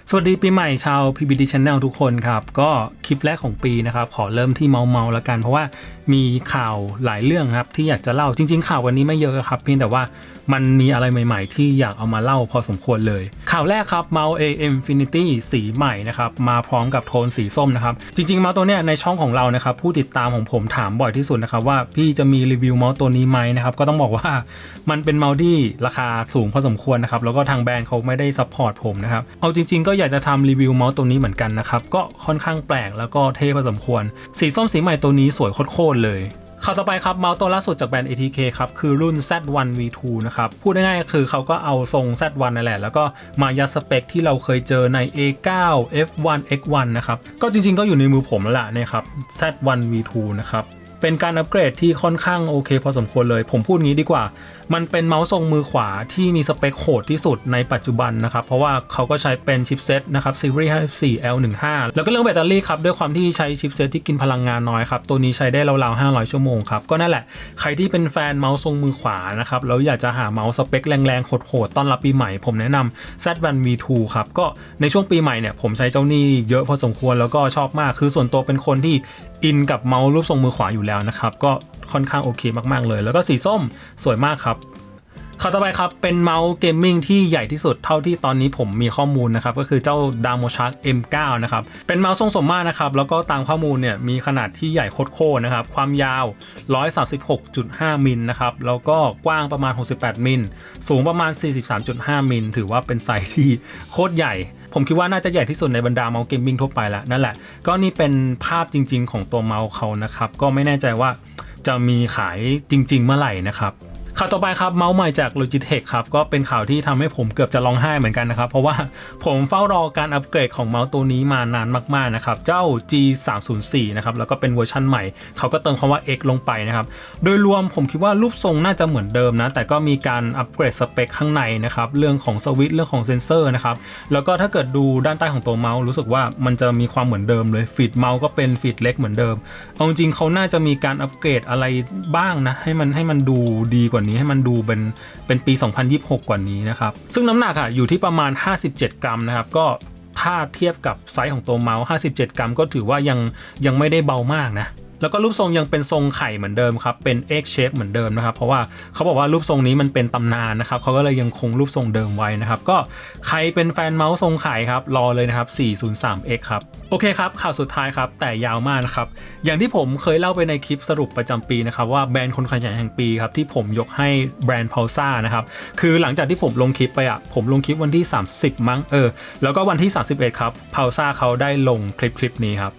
สวัสดีปีใหม่ชาว PBD Channel ทุกคนครับก็คลิปแรกของปีนะครับขอเริ่มที่เมาแล้วกันเพราะว่ามีข่าวหลายเรื่องครับที่อยากจะเล่าจริงๆข่าววันนี้ไม่เยอะครับเพียงแต่ว่ามันมีอะไรใหม่ๆที่อยากเอามาเล่าพอสมควรเลยข่าวแรกครับเมาส์ AM Infinity สีใหม่นะครับมาพร้อมกับโทนสีส้มนะครับจริงๆเมาส์ตัวเนี้ยในช่องของเรานะครับผู้ติดตามของผมถามบ่อยที่สุดนะครับว่าพี่จะมีรีวิวเมาส์ตัวนี้ไหมนะครับก็ต้องบอกว่ามันเป็นเมาส์ที่ราคาสูงพอสมควรนะครับแล้วก็ทางแบรนด์เขาไม่ได้ซัพพอร์ตผมนะครับเอาจริงๆก็อยากจะทำรีวิวเมาส์ตัวนี้เหมือนกันนะครับก็ค่อนข้างแปลกแล้วก็เท่พอสมควรสีส้มสีใหม่ตัวนี้สวยโคตรเลยข่าวต่อไปครับเมาส์ตัวล่าสุดจากแบรนด์ ATK ครับคือรุ่น Z1 V2 นะครับพูดง่ายๆคือเขาก็เอาทรง Z1 นั่นแหละแล้วก็มายัดสเปคที่เราเคยเจอใน A9 F1 X1 นะครับก็จริงๆก็อยู่ในมือผมแล้วล่ะเนี่ยครับ Z1 V2 นะครับเป็นการอัปเกรดที่ค่อนข้างโอเคพอสมควรเลยผมพูดงี้ดีกว่ามันเป็นเมาส์ทรงมือขวาที่มีสเปคโหดที่สุดในปัจจุบันนะครับเพราะว่าเขาก็ใช้เป็นชิปเซตนะครับซีรีส์ 54L15 แล้วก็เรื่องแบตเตอรี่ครับด้วยความที่ใช้ชิปเซตที่กินพลังงานน้อยครับตัวนี้ใช้ได้ราวๆ500ชั่วโมงครับก็นั่นแหละใครที่เป็นแฟนเมาส์ทรงมือขวานะครับแล้วอยากจะหาเมาส์สเปคแรงๆโหดๆต้อนรับปีใหม่ผมแนะนำ Z1 V2 ครับก็ในช่วงปีใหม่เนี่ยผมใช้เจ้านี่เยอะพอสมควรแล้วก็ชอบมากคือส่วนตัวเป็นคนที่อินกับเมาส์รูปทรงมือขวาอยู่แล้วนะครับก็ค่อนข้างโอเคมากๆเลยแล้วก็สีส้มสวยมากครับข่าวต่อไปครับเป็นเมาส์เกมมิ่งที่ใหญ่ที่สุดเท่าที่ตอนนี้ผมมีข้อมูลนะครับก็คือเจ้า Damoshark M9 นะครับเป็นเมาส์ทรงสมมาตรนะครับแล้วก็ตามข้อมูลเนี่ยมีขนาดที่ใหญ่โคตรนะครับความยาว 136.5 มิลนะครับแล้วก็กว้างประมาณ68มิลสูงประมาณ 43.5 มิลถือว่าเป็นไซส์ที่โคตรใหญ่ผมคิดว่าน่าจะใหญ่ที่สุดในบรรดาเมาส์เกมมิ่งทั่วไปแล้วนั่นแหละก็นี่เป็นภาพจริงๆของตัวเมาส์เขานะครับก็ไม่แน่ใจว่าจะมีขายจริงๆเมื่อไหร่นะครับข่าวต่อไปครับเมาส์ใหม่จาก Logitech ครับก็เป็นข่าวที่ทำให้ผมเกือบจะร้องไห้เหมือนกันนะครับเพราะว่าผมเฝ้ารอการอัปเกรดของเมาส์ตัวนี้มานานมากๆนะครับเจ้า G304 นะครับแล้วก็เป็นเวอร์ชั่นใหม่เขาก็เติมคำว่า X ลงไปนะครับโดยรวมผมคิดว่ารูปทรงน่าจะเหมือนเดิมนะแต่ก็มีการอัปเกรดสเปคข้างในนะครับเรื่องของสวิตช์เรื่องของเซนเซอร์นะครับแล้วก็ถ้าเกิดดูด้านใต้ของตัวเมาส์รู้สึกว่ามันจะมีความเหมือนเดิมเลยฟีดเมาส์ก็เป็นฟีดเล็กเหมือนเดิมเอาจริงเขาน่าจะมีการอัปเกรดอะไรบ้างนะให้มันดูดีกว่านี้ให้มันดูเป็นปี 2026 กว่านี้นะครับซึ่งน้ำหนักอยู่ที่ประมาณ57 กรัมนะครับก็ถ้าเทียบกับไซส์ของตัวเมาส์57 กรัมก็ถือว่ายังไม่ได้เบามากนะแล้วก็รูปทรงยังเป็นทรงไข่เหมือนเดิมครับเป็น X shape เหมือนเดิมนะครับเพราะว่าเขาบอกว่ารูปทรงนี้มันเป็นตำนานนะครับเขาก็เลยยังคงรูปทรงเดิมไว้นะครับก็ใครเป็นแฟนเมาส์ทรงไข่ครับรอเลยนะครับ 403X ครับโอเคครับข่าวสุดท้ายครับแต่ยาวมากนะครับอย่างที่ผมเคยเล่าไปในคลิปสรุปประจำปีนะครับว่าแบรนด์คนขยันแห่งปีครับที่ผมยกให้แบรนด์ Pulsar นะครับคือหลังจากที่ผมลงคลิปไปผมลงคลิปวันที่30มั้งแล้วก็วันที่31ครับ Pulsar เขาได้ลงคลิปนี้ครับ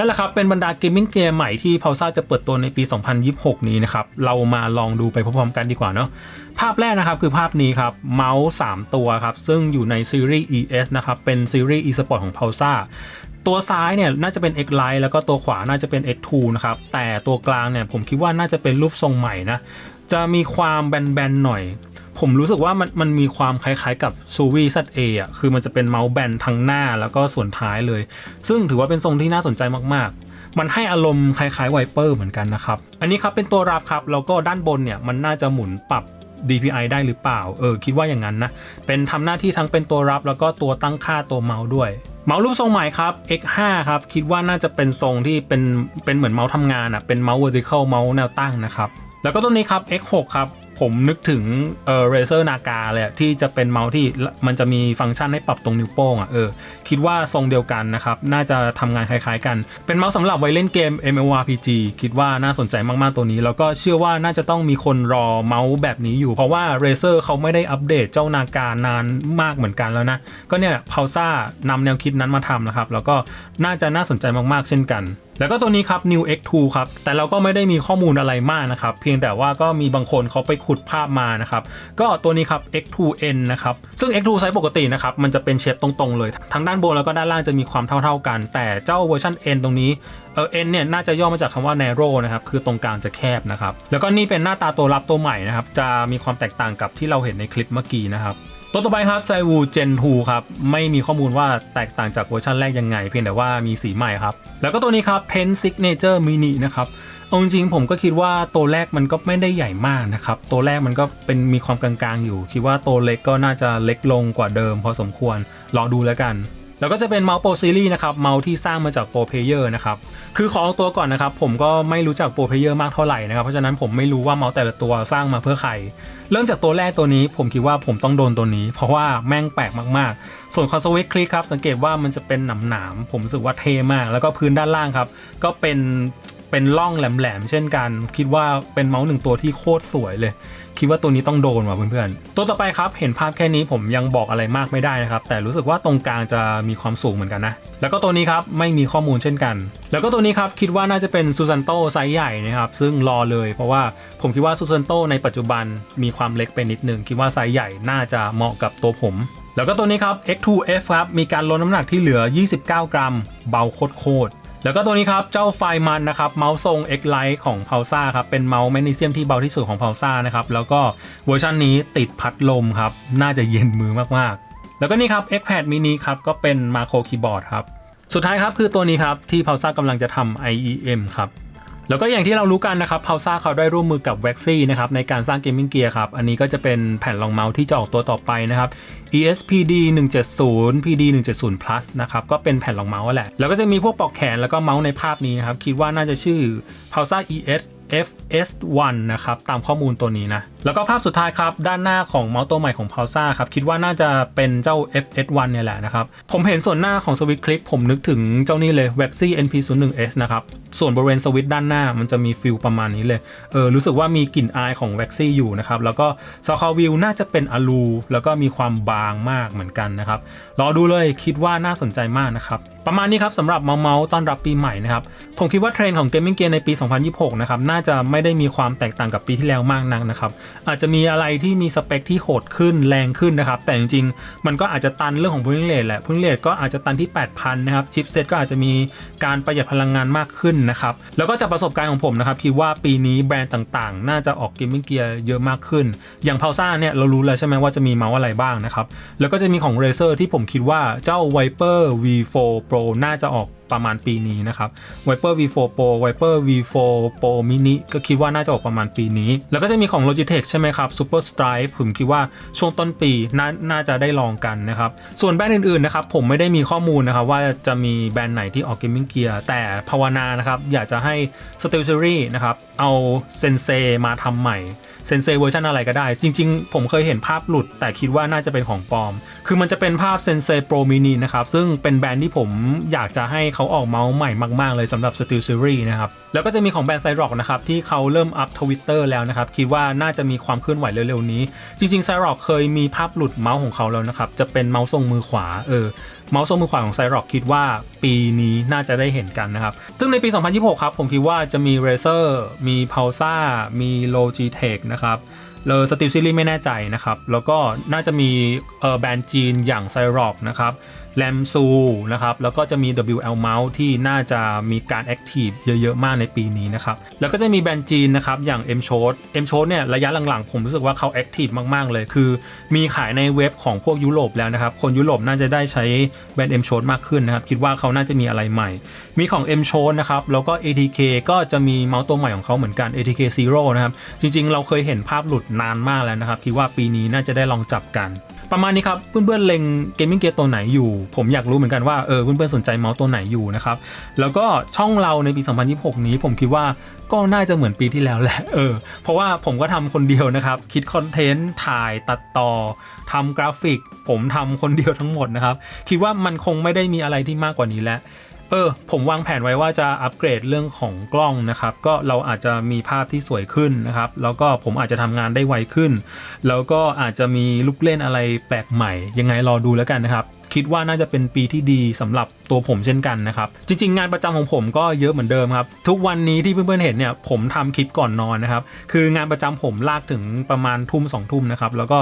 นั่นแหละครับเป็นบรรดาเกมมิ่งเกมใหม่ที่ Pulsar จะเปิดตัวในปี 2026 นี้นะครับเรามาลองดูไปพร้อมๆกันดีกว่าเนาะภาพแรกนะครับคือภาพนี้ครับเมาส์3ตัวครับซึ่งอยู่ในซีรีส์ ES นะครับเป็นซีรีส์ eSport ของ Pulsar ตัวซ้ายเนี่ยน่าจะเป็น X Lite แล้วก็ตัวขวาน่าจะเป็น X2 นะครับแต่ตัวกลางเนี่ยผมคิดว่าน่าจะเป็นรูปทรงใหม่นะจะมีความแบนๆหน่อยผมรู้สึกว่ามันมีความคล้ายๆกับ Suvi ZA คือมันจะเป็นเมาส์แบนทั้งหน้าแล้วก็ส่วนท้ายเลยซึ่งถือว่าเป็นทรงที่น่าสนใจมากๆมันให้อารมณ์คล้ายๆไวเปอร์เหมือนกันนะครับอันนี้ครับเป็นตัวรับครับแล้วก็ด้านบนเนี่ยมันน่าจะหมุนปรับ DPI ได้หรือเปล่าคิดว่าอย่างนั้นนะเป็นทำหน้าที่ทั้งเป็นตัวรับแล้วก็ตัวตั้งค่าตัวเมาส์ด้วยเมาส์รูปทรงใหม่ครับ X5 ครับคิดว่าน่าจะเป็นทรงที่เป็นเหมือนเมาส์ทำงานอ่ะเป็นเมาส์ vertical เมาส์แนวตั้งนะครับแล้วก็ตัวนี้ครับ X6 ครับผมนึกถึงRazer Naga เลยที่จะเป็นเมาส์ที่มันจะมีฟังก์ชันให้ปรับตรงนิ้วโป้งคิดว่าทรงเดียวกันนะครับน่าจะทำงานคล้ายๆกันเป็นเมาส์สำหรับไว้เล่นเกม MMORPG คิดว่าน่าสนใจมากๆตัวนี้แล้วก็เชื่อว่าน่าจะต้องมีคนรอเมาส์แบบนี้อยู่เพราะว่า Razer เขาไม่ได้อัปเดตเจ้านากานานมากเหมือนกันแล้วนะก็เนี่ย Pulsa นำแนวคิดนั้นมาทำนะครับแล้วก็น่าสนใจมากๆเช่นกันแล้วก็ตัวนี้ครับ New X2 ครับแต่เราก็ไม่ได้มีข้อมูลอะไรมากนะครับเพียงแต่ว่าก็มีบางคนเขาไปขุดภาพมานะครับก็ตัวนี้ครับ X2N นะครับซึ่ง X2 ไซส์ปกตินะครับมันจะเป็นเชฟตรงๆเลยทั้งด้านบนแล้วก็ด้านล่างจะมีความเท่ากันแต่เจ้าเวอร์ชัน N ตรงนี้N เนี่ยน่าจะย่อมาจากคำว่า narrow นะครับคือตรงกลางจะแคบนะครับแล้วก็นี่เป็นหน้าตาตัวรับตัวใหม่นะครับจะมีความแตกต่างกับที่เราเห็นในคลิปเมื่อกี้นะครับตัวต่อไปครับ Saiwu Gen 2 ครับไม่มีข้อมูลว่าแตกต่างจากเวอร์ชันแรกยังไงเพียงแต่ว่ามีสีใหม่ครับแล้วก็ตัวนี้ครับ Pen Signature Mini นะครับเอาจริงๆผมก็คิดว่าตัวแรกมันก็ไม่ได้ใหญ่มากนะครับตัวแรกมันก็มีความกลางๆอยู่คิดว่าตัวเล็กก็น่าจะเล็กลงกว่าเดิมพอสมควรรอดูแล้วกันแล้วก็จะเป็นเมาส์ Pro Series นะครับเมาส์ที่สร้างมาจาก Pro Player นะครับคือขอเอาตัวก่อนนะครับผมก็ไม่รู้จัก Pro Player มากเท่าไหร่นะครับเพราะฉะนั้นผมไม่รู้ว่าเมาส์แต่ละตัวสร้างมาเพื่อใครเริ่มจากตัวแรกตัวนี้ผมคิดว่าผมต้องโดนตัวนี้เพราะว่าแม่งแปลกมากๆส่วน Cosmic Click ครับสังเกตว่ามันจะเป็นหนามๆผมรู้สึกว่าเท่มากแล้วก็พื้นด้านล่างครับก็เป็นร่องแหลมๆเช่นกันคิดว่าเป็นเมาส์หนึ่งตัวที่โคตรสวยเลยคิดว่าตัวนี้ต้องโดนว่ะเพื่อนๆตัวต่อไปครับเห็นภาพแค่นี้ผมยังบอกอะไรมากไม่ได้นะครับแต่รู้สึกว่าตรงกลางจะมีความสูงเหมือนกันนะแล้วก็ตัวนี้ครับไม่มีข้อมูลเช่นกันแล้วก็ตัวนี้ครับคิดว่าน่าจะเป็นซูซันโตไซส์ใหญ่นะครับซึ่งรอเลยเพราะว่าผมคิดว่าซูซันโตในปัจจุบันมีความเล็กไปนิดนึงคิดว่าไซส์ใหญ่น่าจะเหมาะกับตัวผมแล้วก็ตัวนี้ครับ X2F ครับมีการลดน้ำหนักที่เหลือ29 กรัมเบาโคตรแล้วก็ตัวนี้ครับเจ้าไฟมันนะครับเมาส์ทรง X-Lite ของ Pulsa ครับเป็นเมาส์แมกนีเซียมที่เบาที่สุดของ Pulsa นะครับแล้วก็เวอร์ชันนี้ติดพัดลมครับน่าจะเย็นมือมากๆแล้วก็นี่ครับ X-Pad mini ครับก็เป็นมาโครคีย์บอร์ดครับสุดท้ายครับคือตัวนี้ครับที่ Pulsa กำลังจะทำ IEM ครับแล้วก็อย่างที่เรารู้กันนะครับ Pulsa เขาได้ร่วมมือกับ Waxy นะครับในการสร้างเกมมิ่งเกียร์ครับอันนี้ก็จะเป็นแผ่นรองเมาส์ที่จะออกตัวต่อไปนะครับ ESPD 170 PD 170 Plus นะครับก็เป็นแผ่นรองเมาส์แหละแล้วก็จะมีพวกปลอกแขนแล้วก็เมาส์ในภาพนี้นะครับคิดว่าน่าจะชื่อ Pulsa ES FS1 นะครับตามข้อมูลตัวนี้นะแล้วก็ภาพสุดท้ายครับด้านหน้าของเมาส์ตัวใหม่ของ Pulsa ครับคิดว่าน่าจะเป็นเจ้า FS1 เนี่ยแหละนะครับผมเห็นส่วนหน้าของสวิตช์คลิกผมนึกถึงเจ้านี่เลย Waxy NP01S นะครับส่วนบริเวณสวิตช์ด้านหน้ามันจะมีฟิลประมาณนี้เลยรู้สึกว่ามีกลิ่นอายของ Waxy อยู่นะครับแล้วก็ซอคาวิลน่าจะเป็นอลูแล้วก็มีความบางมากเหมือนกันนะครับรอดูเลยคิดว่าน่าสนใจมากนะครับประมาณนี้ครับสำหรับเมาส์ต้อนรับปีใหม่นะครับผมคิดว่าเทรนด์ของเกมมิ่งเกียร์ในปี 2026 นะครับน่าจะไม่ได้มีความแตกต่างกับปีที่แล้วมากนักนะครับอาจจะมีอะไรที่มีสเปคที่โหดขึ้นแรงขึ้นนะครับแต่จริงๆมันก็อาจจะตันเรื่องของพูลิ่งเรทแหละพูลิ่งเรทก็อาจจะตันที่ 8,000 นะครับชิปเซตก็อาจจะมีการประหยัดพลังงานมากขึ้นนะครับแล้วก็จากประสบการณ์ของผมนะครับคิดว่าปีนี้แบรนด์ต่างๆน่าจะออกเกมมิ่งเกียร์เยอะมากขึ้นอย่าง Pulsa เนี่ยเรารู้แล้วใช่ไหมว่าจะมีเมาส์อะไรบ้างนะครับแล้วก็จะมีของ Razer ที่ผมคิดว่าเจ้า Viper V4 Pro น่าจะออกประมาณปีนี้นะครับ Viper V4 Pro Viper V4 Pro Mini ก็คิดว่าน่าจะออกประมาณปีนี้แล้วก็จะมีของ Logitech ใช่ไหมครับ Super Stripe ผมคิดว่าช่วงต้นปีน่าจะได้ลองกันนะครับส่วนแบรนด์อื่นๆนะครับผมไม่ได้มีข้อมูลนะครับว่าจะมีแบรนด์ไหนที่ออกเกมมิ่งเกียร์แต่ภาวนานะครับอยากจะให้ SteelSeries นะครับเอา Sensei มาทำใหม่เซนเซเวอร์ชันอะไรก็ได้จริงๆผมเคยเห็นภาพหลุดแต่คิดว่าน่าจะเป็นของปลอมคือมันจะเป็นภาพเซนเซ Pro Mini นะครับซึ่งเป็นแบรนด์ที่ผมอยากจะให้เขาออกเมาส์ใหม่มากๆเลยสำหรับ SteelSeries นะครับแล้วก็จะมีของแบรนด์ Cyrock นะครับที่เขาเริ่มอัพ Twitter แล้วนะครับคิดว่าน่าจะมีความเคลื่อนไหวเร็วๆนี้จริงๆ Cyrock เคยมีภาพหลุดเมาส์ของเขาแล้วนะครับจะเป็นเมาส์ทรงมือขวาเมาส์ทรงมือขวาของ Cyrock คิดว่าปีนี้น่าจะได้เห็นกันนะครับซึ่งในปี 2026 ครับผมคิดว่าจะมี Razer มี Pulsa มี Logitech นะครับSteelSeries ไม่แน่ใจนะครับแล้วก็น่าจะมีแบรนด์จีนอย่าง Cyrock นะครับ RAM Su นะครับแล้วก็จะมี WL Mouse ที่น่าจะมีการ Active เยอะๆมากในปีนี้นะครับแล้วก็จะมีแบรนด์จีนนะครับอย่าง M-Shot เนี่ยระยะหลังๆผมรู้สึกว่าเขา Active มากๆเลยคือมีขายในเว็บของพวกยุโรปแล้วนะครับคนยุโรปน่าจะได้ใช้แบรนด์ M-Shot มากขึ้นนะครับคิดว่าเขาน่าจะมีอะไรใหม่มีของ M-Shot นะครับแล้วก็ ATK ก็จะมีเมาส์ตัวใหม่ของเขาเหมือนกัน ATK Zero นะครับจริงๆเราเคยเห็นภาพหลุดนานมากแล้วนะครับคิดว่าปีนี้น่าจะได้ลองจับกันประมาณนี้ครับเพื่อนๆเล็งเกมมิ่งเกียร์ตัวไหนอยู่ผมอยากรู้เหมือนกันว่าเพื่อนๆสนใจเมาส์ตัวไหนอยู่นะครับแล้วก็ช่องเราในปี2026นี้ผมคิดว่าก็น่าจะเหมือนปีที่แล้วแหละเพราะว่าผมก็ทำคนเดียวนะครับคิดคอนเทนต์ถ่ายตัดต่อทำกราฟิกผมทำคนเดียวทั้งหมดนะครับคิดว่ามันคงไม่ได้มีอะไรที่มากกว่านี้แล้วผมวางแผนไว้ว่าจะอัปเกรดเรื่องของกล้องนะครับก็เราอาจจะมีภาพที่สวยขึ้นนะครับแล้วก็ผมอาจจะทำงานได้ไวขึ้นแล้วก็อาจจะมีลูกเล่นอะไรแปลกใหม่ยังไงรอดูแล้วกันนะครับคิดว่าน่าจะเป็นปีที่ดีสำหรับตัวผมเช่นกันนะครับจริงๆงานประจำของผมก็เยอะเหมือนเดิมครับทุกวันนี้ที่เพื่อนๆเห็นเนี่ยผมทำคลิปก่อนนอนนะครับคืองานประจำผมลากถึงประมาณทุ่ม2 ทุ่มนะครับแล้วก็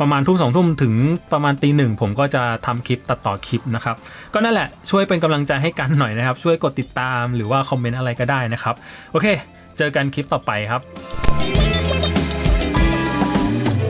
ประมาณทุ่ม2 ทุ่มถึงประมาณตี 1ผมก็จะทำคลิปตัดต่อคลิปนะครับก็นั่นแหละช่วยเป็นกำลังใจให้กันหน่อยนะครับช่วยกดติดตามหรือว่าคอมเมนต์อะไรก็ได้นะครับโอเคเจอกันคลิปต่อไปครับ